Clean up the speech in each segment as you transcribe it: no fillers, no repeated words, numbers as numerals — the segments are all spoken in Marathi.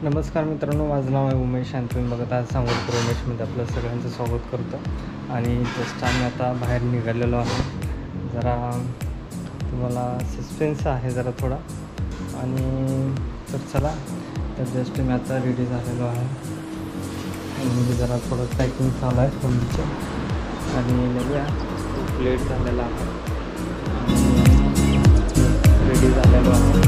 नमस्कार मित्रांनो, माझं नाव आहे उमेश आणि तुम्ही बघत आहात सांगोलकर उमेशमध्ये आपलं सगळ्यांचं स्वागत करतो. आणि जस्ट आम्ही आता बाहेर निघालेलो आहे. जरा तुम्हाला सस्पेन्स आहे जरा थोडा, आणि तर चला, तर जस्ट मी आता रेडी झालेलो आहे आणि जरा थोडं पॅकिंग चालू आहे फोनचं आणि बघूया खूप लेट झालेला आहे आणि रेडी झालेलो आहे.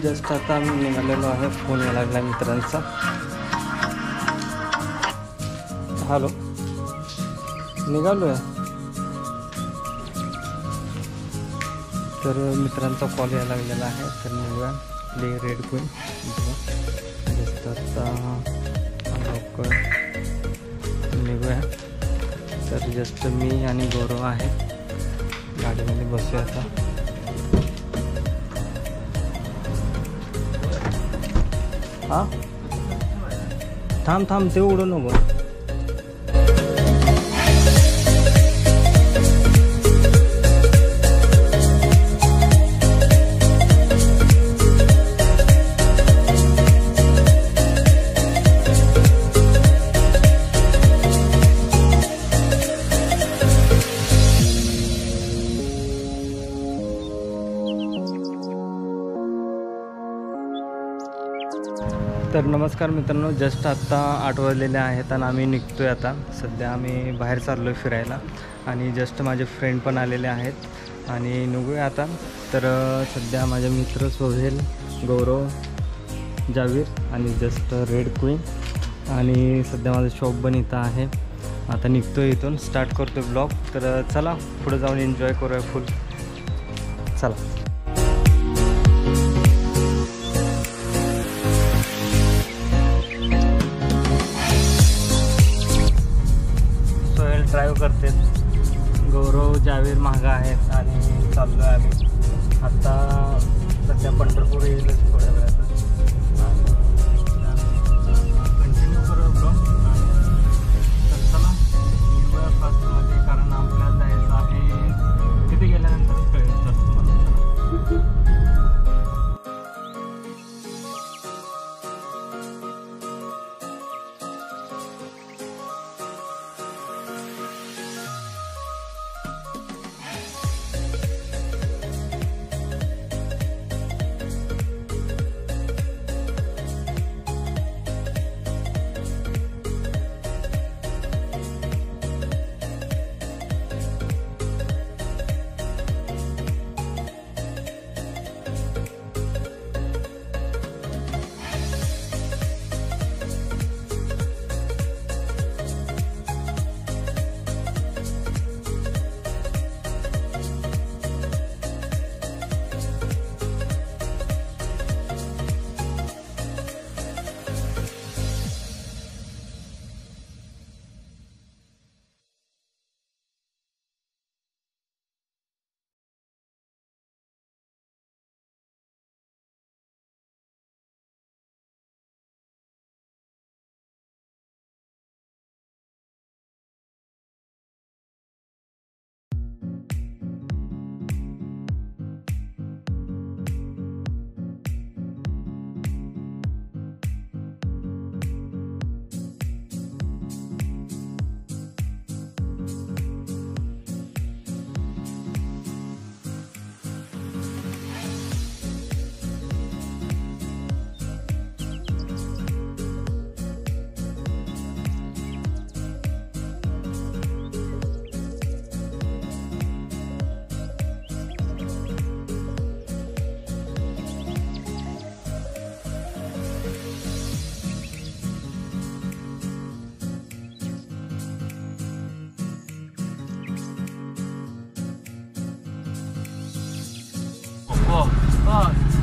जस्ट आता आम्ही निघालेलो आहे. फोन यायला लागला मित्रांचा. हॅलो, निघालो आहे. तर मित्रांचा कॉल यायला लागलेला आहे. तर निघूया प्ले रेड क्वीन. जस्ट आता लवकर निघूया. तर जस्ट मी आणि गौरव आहे गाडीमध्ये बसूया आता. हां, थांब ते उडू नको. तर नमस्कार मित्रांनो, जस्ट आत्ता 8 वाजलेले आहेत आणि आम्ही निघतो आहे आता. सध्या आम्ही बाहेर चाललो आहे फिरायला आणि जस्ट माझे फ्रेंड पण आलेले आहेत आणि निघूया आता. तर सध्या माझे मित्र सोहेल, गौरव, जावीर आणि जस्ट रेड क्वीन आणि सध्या माझं शॉप पण इथं आहे. आता निघतो इथून, स्टार्ट करतो ब्लॉग. तर चला पुढे जाऊन एन्जॉय करूया फुल. चला. ड्राईव्ह करते, गौरव, जावीर मागं आहेत आणि चाललो आहे आम्ही आत्ता. सध्या पंढरपूर येईलच थोड्या वेळात. कंटिन्यू करू ब्लॉग. तर चला निघूया फास्टमध्ये, कारण आपल्याला जायचं आहे. तिथे गेल्यानंतरच कळेल तर तुम्हाला.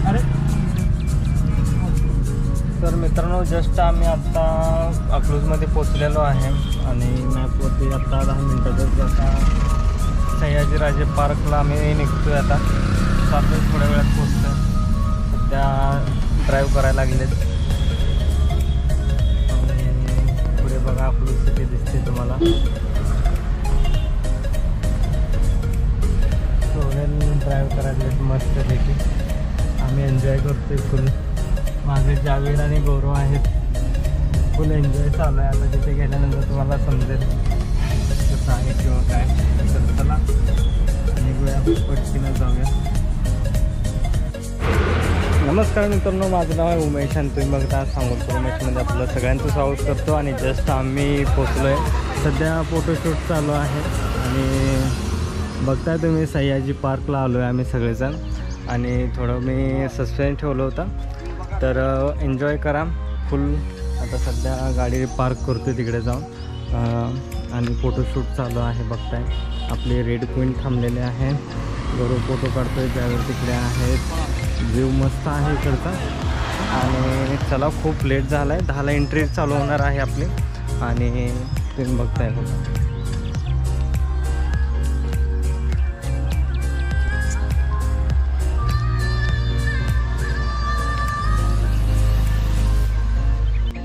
अरे तर मित्रांनो, जस्ट आम्ही आत्ता अकलूजमध्ये पोचलेलो आहे आणि मॅपवरती आत्ता 10 मिनटातच आता सह्याद्री सयाजीराजे पार्कला आम्ही निघतोय आता. चालतोय, थोड्या वेळात पोहोचतोय. सध्या ड्राईव्ह करायला लागलेत. पुढे बघा आपली सिटी दिसते तुम्हाला. सोहेल ड्राईव्ह करायला मस्त पैकी. आम्ही एन्जॉय करतोय फुल. माझे जावेद आणि गौरव आहेत. फुल एन्जॉय चालू आहे. आता तिथे गेल्यानंतर तुम्हाला समजेल कसं आहे किंवा काय. तर चला निघूया, पटकीनं जाऊया. नमस्कार मित्रांनो, माझं नाव आहे उमेश आणि तुम्ही बघता सांगोलकर उमेशमध्ये आपलं सगळ्यांचं स्वागत करतो. आणि जस्ट आम्ही पोचलो आहे. सध्या फोटोशूट चालू आहे आणि बघताय तुम्ही सयाजी पार्कला आलो आहे आम्ही सगळेजण. आणि थोडं मी सस्पेन्स ठेवलं होतं, तर एन्जॉय करा फुल. आता सध्या गाडी पार्क करतो तिकडे जाऊन आणि फोटोशूट चालू आहे. बघताय आपले रेड क्वीन थांबलेले आहे. गौरव फोटो काढतोय, त्यावेळी तिकडे आहेत. व्ह्यू मस्त आहे इकडचा. आणि चला खूप लेट झाला आहे. 10ला एंट्री चालू होणार आहे आपली. आणि तुम्ही बघताय बघा.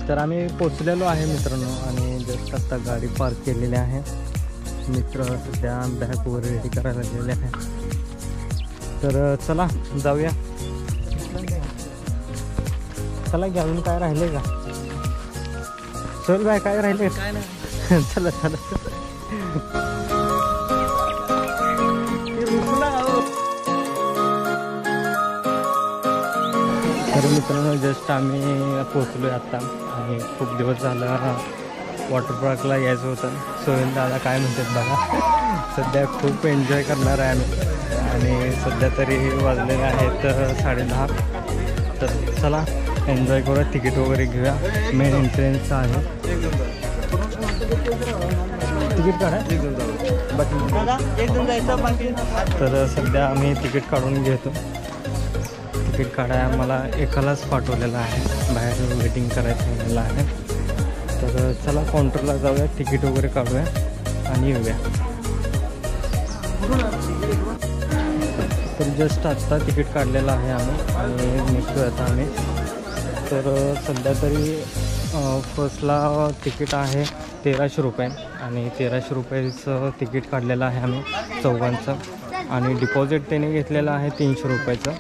तर आम्ही पोचलेलो आहे मित्रांनो. आणि जस्ट आत्ता गाडी पार्क केलेली आहे. मित्र सध्या बॅग वगैरे रेडी करायला गेलेले आहे. तर चला जाऊया. चला घेऊन काय राहिले का सोहेल बाय, काय राहिले? चला चला. तर मित्रांनो जस्ट आम्ही पोचलो आहे आत्ता. आणि खूप दिवस झाला वॉटर पार्कला यायचं होतं. सोहेल दादा काय म्हणतात बघा. सध्या खूप एन्जॉय करणार आहे आम्ही. आणि सध्या तरी वाजलेले आहेत 10:30. तर चला एन्जॉय करूया. तिकीट वगैरे घेऊया. मेन एंट्रन्स आहे. तिकीट काढा. तर सध्या आम्ही तिकीट काढून घेतो. तिकीट काढायला मला एकालाच पाठवलेलं आहे. बाहेर वेटिंग करायचं आहे. तर चला काउंटरला जाऊया, तिकीट वगैरे काढूया आणि येऊया. तर जस्ट आत्ता तिकीट काढलेलं आहे आम्ही आणि निघतो आता आम्ही. तर सध्या तरी फर्स्टला तिकीट आहे 1300 रुपये. आणि 1300 रुपयेचं तिकीट काढलेलं आहे आम्ही चौघांचं. आणि डिपॉझिट त्याने घेतलेलं आहे 300 रुपयाचं.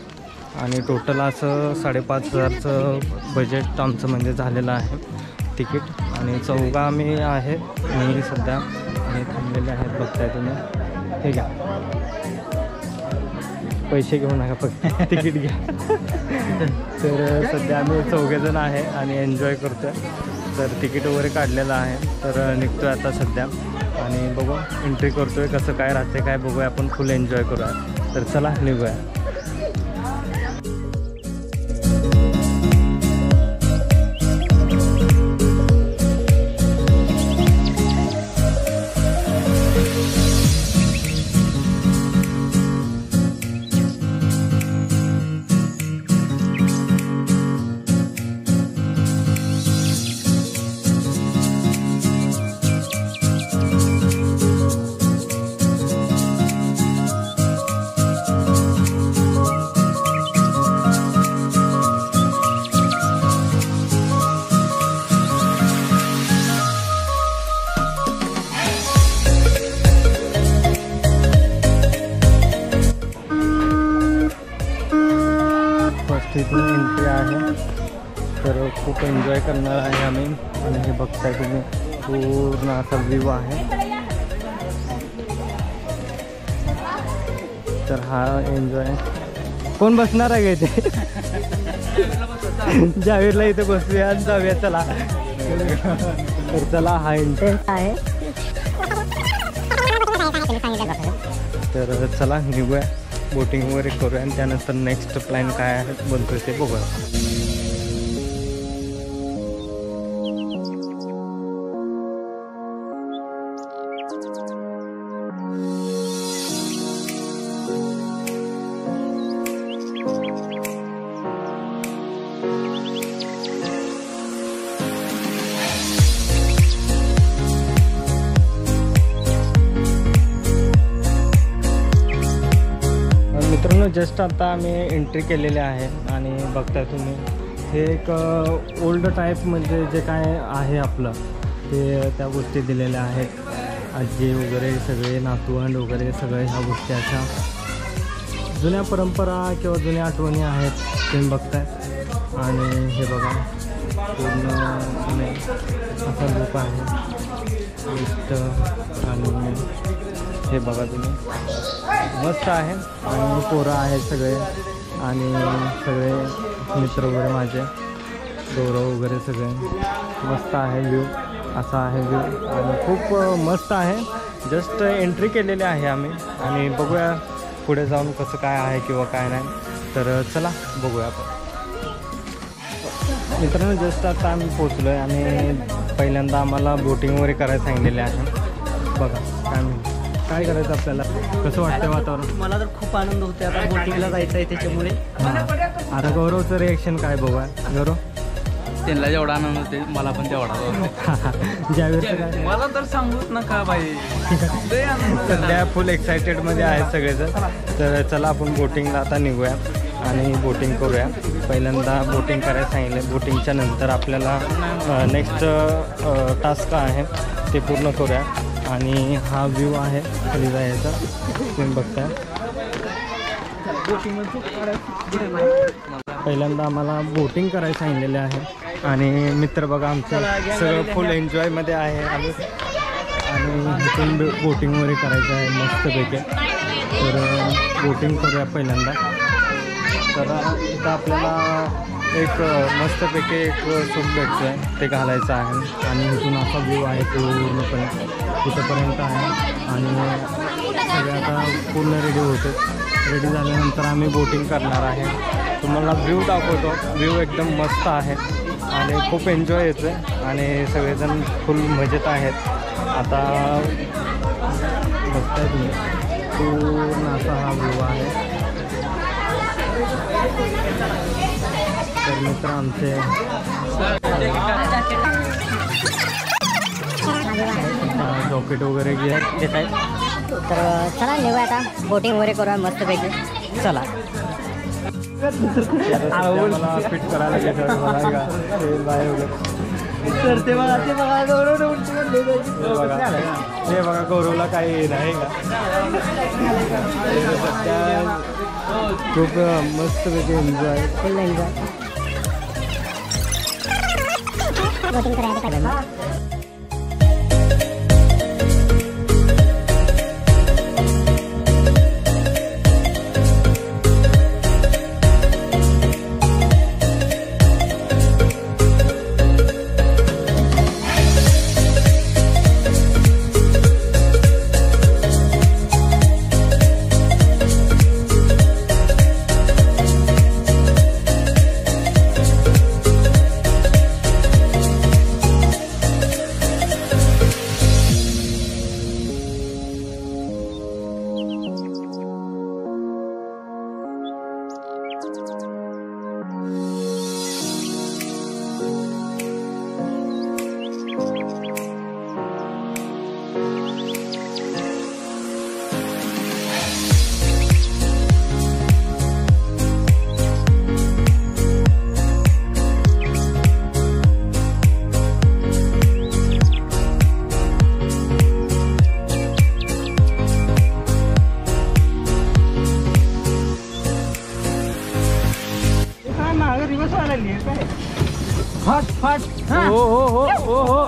आणि टोटल असं 5,500चं बजेट आमचं म्हणजे झालेलं आहे तिकीट. आणि चौघा आम्ही आहे. मी सध्या आणि थांबलेले आहेत बघताय तुम्ही. हे घ्या, पैसे घेऊ नका, फक्त तिकीट घ्या. तर सध्या आम्ही चौघेजण आहे आणि एन्जॉय करतो आहे. तर तिकीट वगैरे काढलेलं आहे. तर निघतो आहे आता सध्या. आणि बघू एंट्री करतो आहे, कसं काय राहते काय बघूया. आपण फुल एन्जॉय करूया. तर चला निघूया. तिथून एंट्री आहे. तर खूप एन्जॉय करणार आहे आम्ही. आणि हे बघताय तुम्ही पूर्ण असा व्ह्यू आहे. तर हा एन्जॉय. कोण बसणार आहे का इथे? जावेदला इथे बसूया आणि जाऊया. चला तर चला हा एंट्री आहे. तर चला निघूया, बोटिंग वगैरे करूया आणि त्यानंतर नेक्स्ट प्लॅन काय आहे बनतोय ते बघूया. मित्रांनो जस्ट आता आम्ही एंट्री केलेले आहे आणि बघताय तुम्ही हे एक ओल्ड टाईप म्हणजे जे काय आहे आपलं ते त्या गोष्टी दिलेल्या आहेत. आजी वगैरे सगळे नातवंड वगैरे सगळे ह्या गोष्टी अशा जुन्या परंपरा किंवा जुन्या आठवणी आहेत तुम्ही बघताय. आणि हे बघा पूर्ण असा लूक आहे आणि हे बघा तुम्ही मस्त आहे. आणि पोरं आहेत सगळे आणि सगळे मित्र वगैरे माझे गौरव वगैरे सगळे मस्त आहे. व्ह्यू असा आहे व्ह्यू आणि खूप मस्त आहे. जस्ट एंट्री केलेली आहे आम्ही आणि बघूया पुढे जाऊन कसं काय आहे किंवा काय नाही. तर चला बघूया आपण. मित्रांनो जस्ट आता आम्ही पोचलो आहे आणि पहिल्यांदा आम्हाला बोटिंग वगैरे करायला सांगितलेले आहे. बघा काय करायचं आपल्याला, कसं वाटतं वातावरण? मला तर खूप आनंद होते. आता बोटिंगला जायचं आहे त्याच्यामुळे. आता गौरवचं रिएक्शन काय बघा. गौरव त्यांना जेवढा आनंद होते मला पण तेवढा होते. ज्यावेळेस काय मला तर सांगूच नका बाई. सध्या फुल एक्सायटेडमध्ये आहेत सगळेजण. तर चला आपण बोटिंगला आता निघूया आणि बोटिंग करूया. पहिल्यांदा बोटिंग करायला सांगितलं. बोटिंगच्या नंतर आपल्याला नेक्स्ट टास्क आहे ते पूर्ण करूया. आणि हा व्ह्यू आहे खाली जायचा तुम्ही बघताय. पहिल्यांदा आम्हाला बोटिंग करायला सांगितलेले आहे आणि मित्र बघा आमचं सगळं फुल एन्जॉयमध्ये आहे आणि इथून बोटिंग वगैरे करायचं आहे मस्तपैकी. तर बोटिंग करूया पहिल्यांदा. तर इथं आपल्याला एक मस्तपैकी एक सूट भेटतो आहे ते घालायचं आहे आणि इथून असा व्ह्यू आहे पूर्णपणे तिथंपर्यंत आहे. आणि सगळे आता पूर्ण रेडी होते. रेडी झाल्यानंतर आम्ही बोटिंग करणार आहे. तुम्हाला व्ह्यू दाखवतो. व्ह्यू एकदम मस्त आहे आणि खूप एन्जॉय येतो आहे आणि सगळेजण फुल मजेत आहेत. आता बघताय तुम्ही पूर्ण असा हा व्ह्यू आहे. तर मित्र आमचे जॉकेट वगैरे घेत आहेत. तर चला निघूया आता बोटिंग वगैरे करूया मस्तपैकी. चला मला फिट करायला घेतात मला का बाय वगैरे. तर ते बघा गौरव हे बघा गौरवला काही नाही का. खूप मस्तपैकी एन्जॉय फुल एन्जॉय बोटिंग करायला. फाट फाट. हो हो हो हो हो.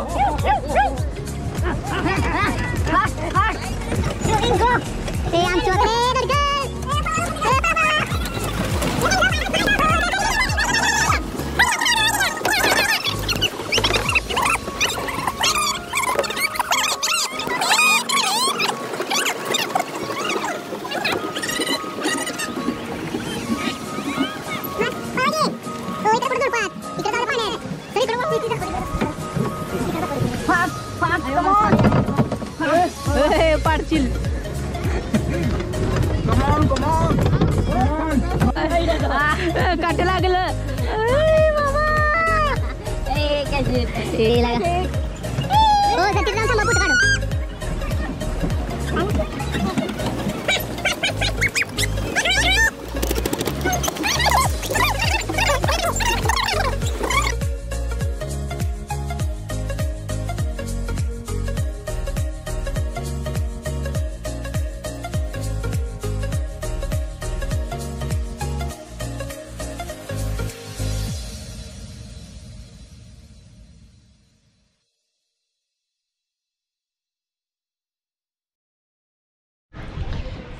पाडशील. काट लागलं.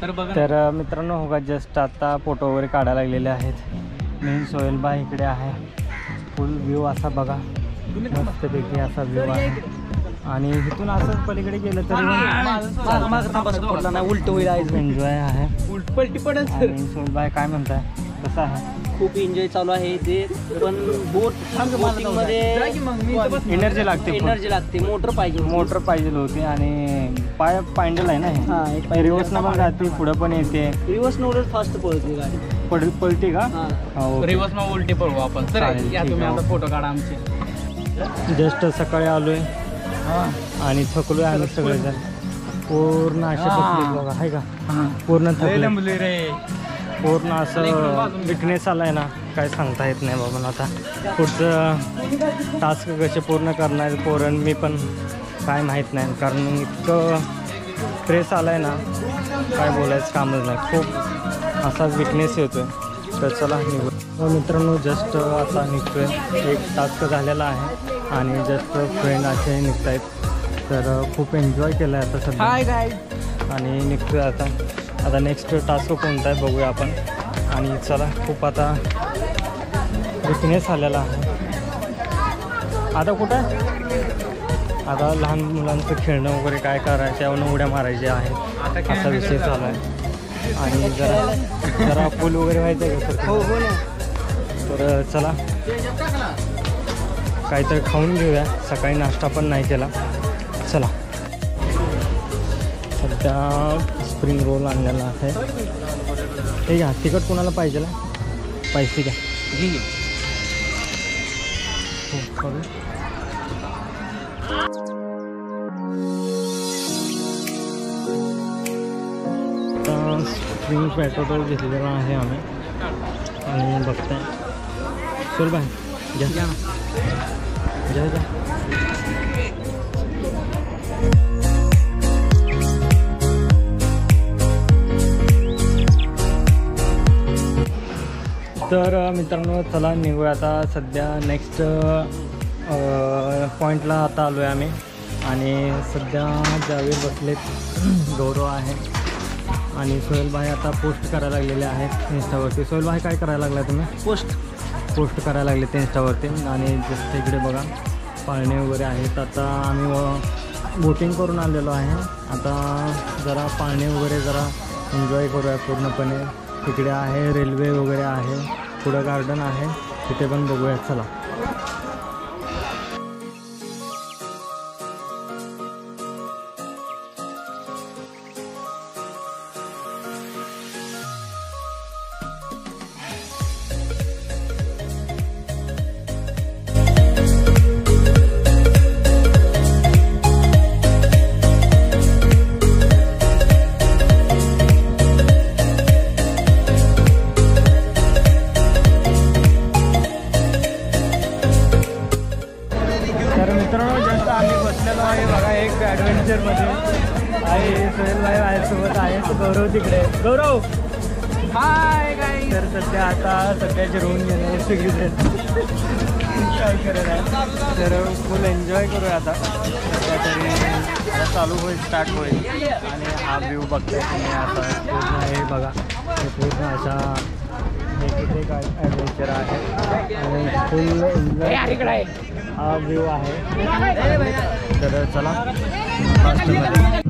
तर बघा तर मित्रांनो हो का जस्ट आता फोटो वगैरे काढायला लागलेले आहेत. मेन सोहेल भाई इकडे आहे. फुल व्ह्यू असा बघा, मस्तपैकी असा व्ह्यू आहे. आणि इथून असं पलीकडे गेलं तरी उलट होईल एन्जॉय आहे. पलटी पडेल सर. आणि सोहेल भाई काय म्हणताय, कसं आहे? खूप एन्जॉय चालू आहे ते, पण बोटिंगमध्ये एनर्जी लागते, एनर्जी लागते. मोटर पाहिजे होती आणि पाय पांडल आहे ना हे. रिवर्सनं पण जाते, पुढं पण येते. रिव्हर्स नोडर फास्ट पळते गाडी. पलटी का? हा. रिवर्स मग उलटी पळवू आपण. तर चालेल, या ठीक तुम्ही आहे. आता फोटो काढा आमचे. जस्ट सकाळी आलोय आणि थकलोय आम्ही सगळेजण. पूर्ण असे बसले बघा, आहे का? पूर्ण थकले रे. पूर्ण असं विकनेस आलाय ना, काय सांगता येत नाही बाबा. आता पुढचं टास्क कसे पूर्ण करणार पोरण मी पण काय माहीत नाही, कारण इतकं स्ट्रेस आलाय ना, काय बोलायचं कामच नाही. खूप असा विकनेस येतोय. तर चला निघू. मित्रांनो जस्ट आता निघतोय. एक टास्क झालेला आहे आणि जस्ट फ्रेंड असे निघत आहेत. तर खूप एन्जॉय केलं आहे आता सध्या. हाय गाय. आणि निघतोय आता नेक्स्ट टास्क कोणता आहे बघूया आपण. आणि चला खूप आता विकनेस आलेला आहे. आता कुठं आहे? आता लहान मुलांचं खेळणं वगैरे काय करायचं, त्यावरून उड्या मारायच्या आहेत असा विषय चालू आहे. आणि जरा पूल वगैरे व्हायचं आहे का सर? हो ना. तर चला काहीतरी खाऊन घेऊया. सकाळी नाश्ता पण नाही केला. चला सध्या स्प्रिंग रोल आणलेला आहे. हे घ्या. तिखट कोणाला पाहिजे? स्पायसी घ्या. हो करू. आता स्प्रिंग पॅटोटो घेतलेला आहे आम्ही आणि बघताय. चल बाय घ्या घ्या. तर मित्रांनो चला निघूया आता. सध्या नेक्स्ट पॉईंटला आता आलो आहे आम्ही. आणि सध्या जावेद बसलेत, गौरव आहे आणि सोहेल भाई आता पोस्ट करायला लागलेले आहेत इन्स्टावरती. सोहेल भाई काय करायला लागला तुम्ही? पोस्ट करायला लागले ते इन्स्टावरती. आणि जस्ट इकडे बघा पाळणे वगैरे आहेत. आता आम्ही बोटिंग करून आलेलो आहे. आता जरा पाळणे वगैरे जरा एन्जॉय करूया पूर्णपणे. तिकडे आहे रेल्वे वगैरे आहे, पुढं गार्डन आहे, तिथे पण बघूया. चला सोहेल भाई माझ्यासोबत आहे. गौरव तिकडे. गौरव हाय गाय. तर सध्या आता सध्याचे रोवून गेले सगळीजण. काय करत आहे. तर फुल एन्जॉय करूया आता. सध्या तरी आता चालू होईल, स्टार्ट होईल. आणि हा व्ह्यू बघताय तुम्ही आता पूर्ण आहे बघा. हे पूर्ण अशा एक काय ॲडव्हेंचर आहे आणि फुल एन्जॉय हा व्ह्यू आहे. तर चला फास्टमध्ये.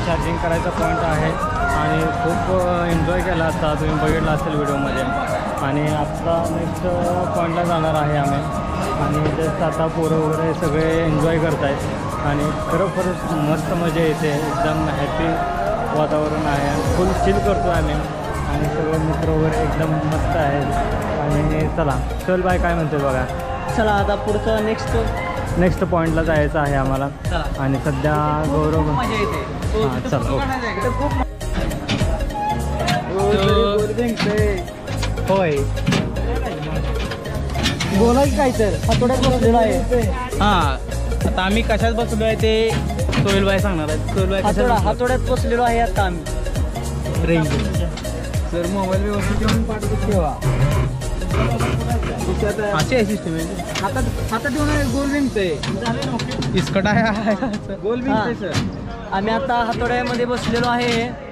चार्जिंग करायचा पॉईंट आहे आणि खूप एन्जॉय केला आता तुम्ही बघितला असेल व्हिडिओमध्ये. आणि आत्ता नेक्स्ट पॉईंटला जाणार आहे आम्ही. आणि जस्ट आता पोरं वगैरे सगळे एन्जॉय करत आहेत आणि खरोखरच मस्त मजा येते. एकदम हॅपी वातावरण आहे. फुल चिल करतो आम्ही आणि सगळे मित्र वगैरे एकदम मस्त आहेत. आणि चला चल बाय काय म्हणते बघा. चला आता पुढचं नेक्स्ट पॉईंटला जायचं आहे आम्हाला. आणि सध्या गौरव मजा येते. हां चला ओके. होय बोला की काय तर हातोड्यात बसलेलो आहे. हां आता आम्ही कशात बसलो आहे ते सोहेलबाई सांगणार आहेत. सोहेलबाई हातोड्यात बसलेलो आहे आता आम्ही. रेंज सर मोबाईल व्यवस्थित घेऊन पाठवतो ठेवा. अशी आहे सिस्टम आहे. हातात ठेवून गोल विंगतंय इसकट आहे. गोल विंगतंय सर. आम्ही आता हातोड्यामध्ये बसलेलो आहे.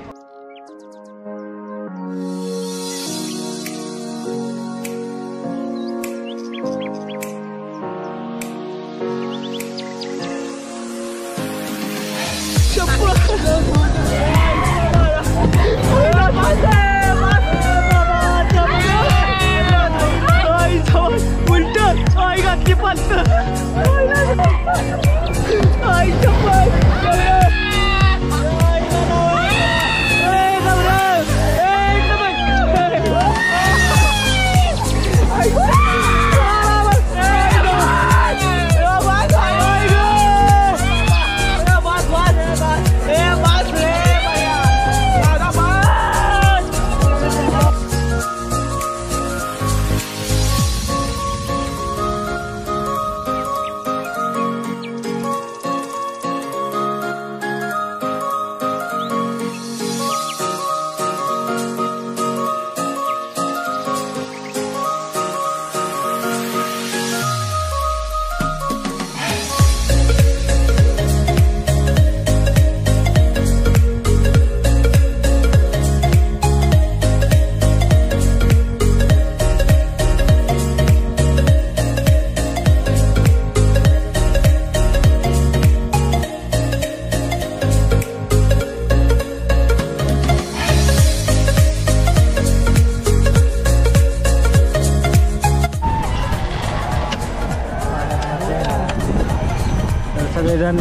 सगळेजण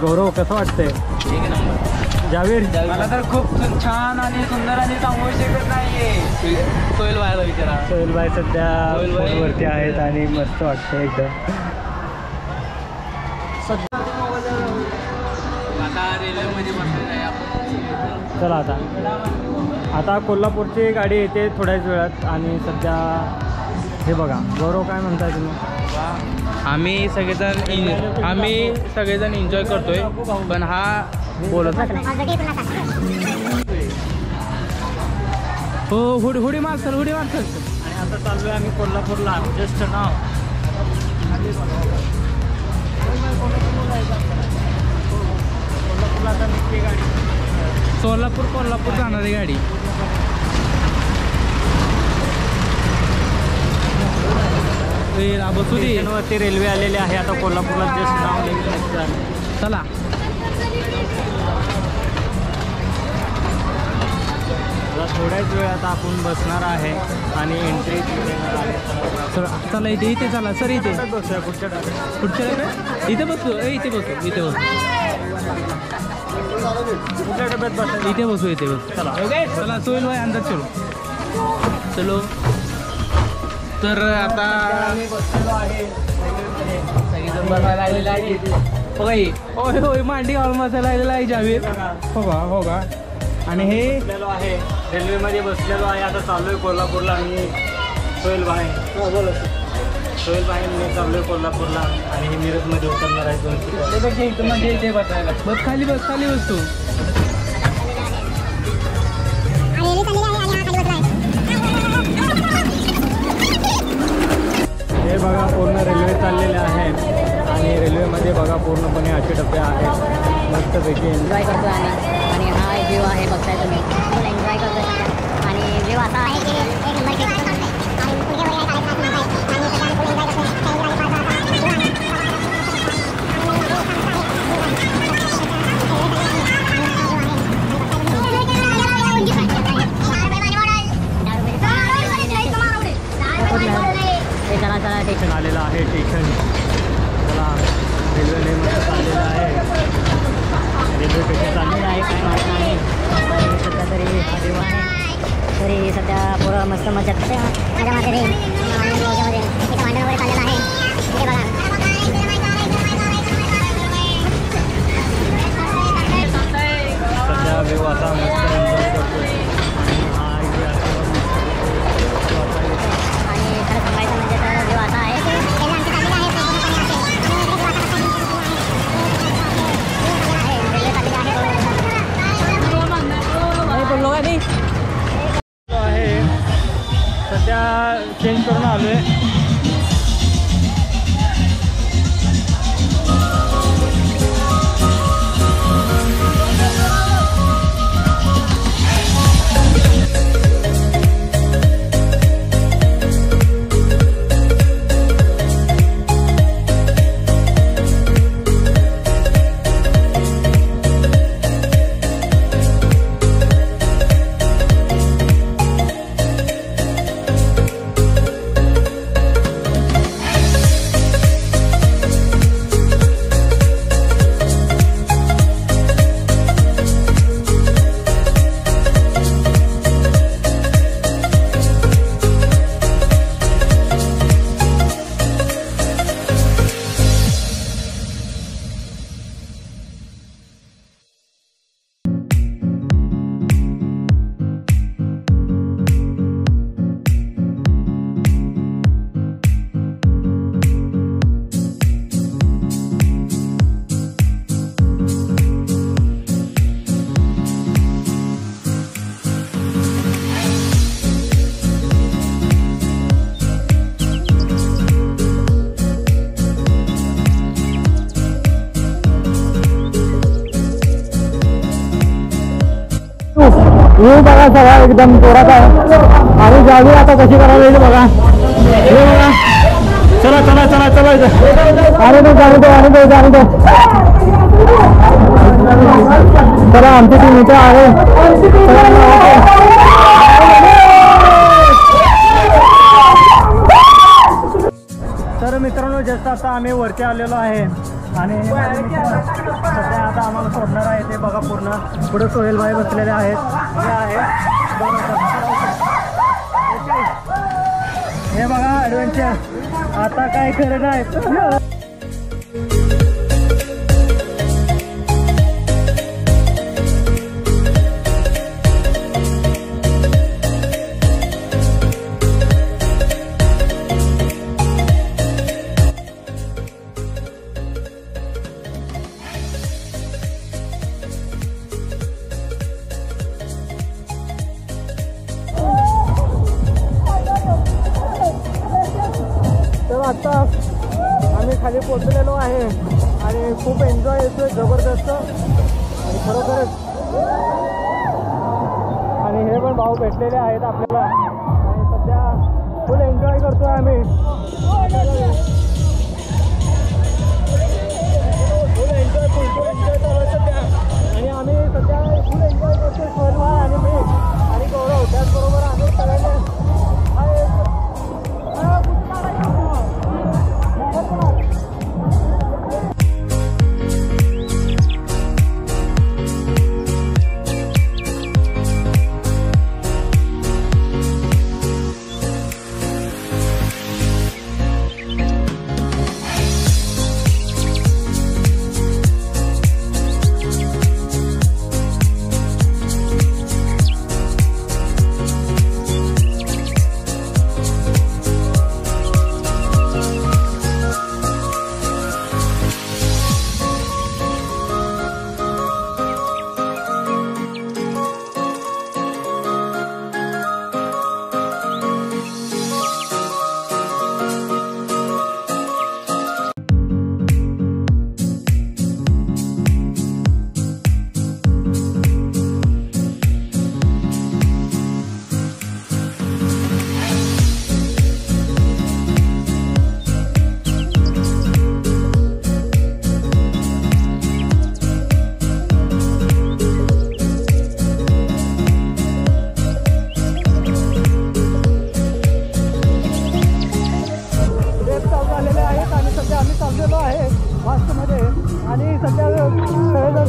गौरव कसं वाटतंय. जावेर मला तर खूप छान आणि सुंदर आणि सांगू शकत नाहीये. सोहेलबाईला विचारा. सोहेलबाई सध्या सोहेलबाई फोनवरती आहेत आणि मस्त वाटतं एकदम. आता रेल्वेमध्ये बसलेलं आहे आपण. चला आता कोल्हापूरची गाडी येते थोड्याच वेळात. आणि सध्या हे बघा गौरव काय म्हणताय तुम्ही. आम्ही सगळेजण एन्जॉय करतोय पण हा बोलत हो. हुडी मारसल. आणि आता चाललोय आम्ही कोल्हापूरला. जस्ट नाव कोल्हापूरला आता निघते गाडी. कोल्हापूर जाणारी गाडी. बसू दे. स्टेशनवरती रेल्वे आलेली आहे. आता कोल्हापूरला जस्ट नाव निघालं. चला थोड्याच वेळात आपण बसणार आहे आणि एंट्री सर. चला इथे चला सर. इथे बसूया पुढच्या डब्यात. इथे बसू. इथे बसू. कुठल्या डब्यात बसायचं. इथे बसू. चला सोहेलबाई अंदाज चलो. तर आता सगळेजण बसायला लागलेले आहे. होय मांडी घालून बसायला लागलेला आहे जावेद. हो का. आणि हे आहे रेल्वेमध्ये बसलेलो आहे. आता चालू आहे कोल्हापूरला. आणि सोहेलबाई मी चालू आहे कोल्हापूरला. आणि हे मिरजमध्ये उतरणार आहे 2 म्हणजे इथे बसायला. बस खाली बसतो. हे बघा पूर्ण रेल्वे चाललेले आहे. आणि रेल्वेमध्ये बघा पूर्णपणे असे डबे आहेत. मस्तपैकी एन्जॉय करतो आम्ही. आणि हा व्ह्यू आहे बघताय तुम्ही. फुल एन्जॉय करतो. आणि व्ह्यू असा आहे की एक नंबर केक स्टेशन आलेलं आहे. चला रेल्वे मस्त चाललेलं आहे. रेल्वे पेक्षा चाललेलं आहे. मस्त मजा करते माझ्या मागे रे याच्यामध्ये इथं भांडण वगैरे चाललेलं आहे इथे बघा सध्या व्यू आता मस्त एन्जॉय करतोय आणि खरं सांगायचं म्हणजे तर व्यू असा आहे आहे सध्या चेंज करून आलोय व्यू बघा सगळा एकदम जोरात आहे आणि जावी आता कशी करायला येईल बघा हे बघा चला चला चला चला अरे तो जाणू दो आणि दो जाणू दो चला आमची टीम इथे आहे तर मित्रांनो जस्ट आता आम्ही वरती आलेलो आहे आणि सध्या आता आम्हाला सोडणार आहे ते बघा पूर्ण पुढे सोहेल भाई बसलेले आहेत हे बघा ॲडव्हेंचर आता काय खरं नाही आता आम्ही खाली पोचलेलो आहे आणि खूप एन्जॉय येतोय जबरदस्त आणि खरोखरच आणि हे पण भाऊ भेटलेले आहेत आपल्याला आणि सध्या फुल एन्जॉय करतोय आम्ही फुल एन्जॉय करतोय सध्या आणि आम्ही सध्या फुल एन्जॉय करतोय सोनवा आणि मी आणि गौरव त्याचबरोबर आम्ही सगळ्यांनी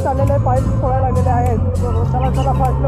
चाललेले पाईप सोडायला लागलेले आहेत चला चला फास्ट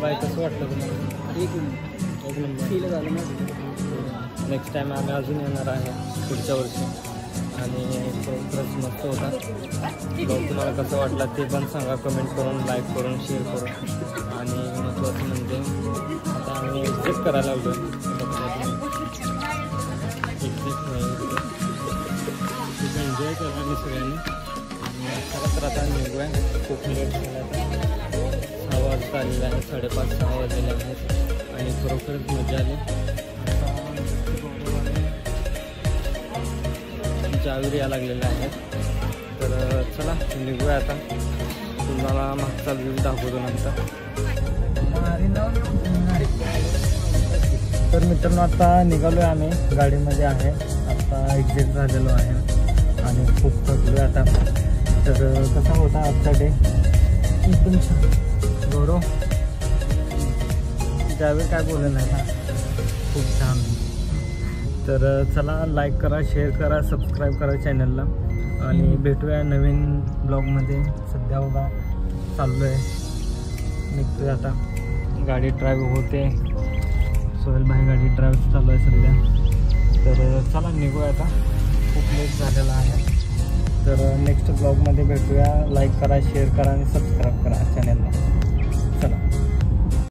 बाय कसं वाटलं तुम्हाला? एक नंबर एक नंबर फील झालं माझं. नेक्स्ट टाईम आम्ही अजून येणार आहे पुढच्या वर्षी आणि खरंच मस्त होता ब्लॉग. तुम्हाला कसं वाटला ते पण सांगा कमेंट करून, लाईक करून, शेअर करून. आणि महत्त्वाचं म्हणजे आता आम्ही एक्झिट करायला लागलो एक्झिट नाही खूप एन्जॉय केला आम्ही सगळ्यांनी. खरं तर आता निघूया, खूप लेट झाला आता 6 वाजता आलेले आहे, 5:30-6 वाजलेले आहेत आणि खरोखरच मजा आली. जावीर या लागलेले आहेत. तर चला निघूया आता, तुम्हाला मागचा व्ह्यू दाखवतो नंतर. तर मित्रांनो आता निघालो आहे आम्ही, गाडीमध्ये आहे, आता एक्झिट झालेलो आहे आणि खूप थकलो आता. तर कसा होता आजचा डे? एकदम छान. गौरव जावीर काय बोललं नाही ना? खूप छान. तर चला लाईक करा, शेअर करा, सबस्क्राईब करा चॅनलला आणि भेटूया नवीन ब्लॉगमध्ये. सध्या बघा चाललो आहे, निघतोय आता. गाडी ड्राईव्ह होते, सोहेलभाई गाडी ड्राईव्ह चालू आहे सध्या. तर चला निघूया आता, खूप लेट झालेला आहे. तर नेक्स्ट ब्लॉगमध्ये भेटूया. लाईक करा, शेअर करा आणि सबस्क्राईब करा चॅनलला.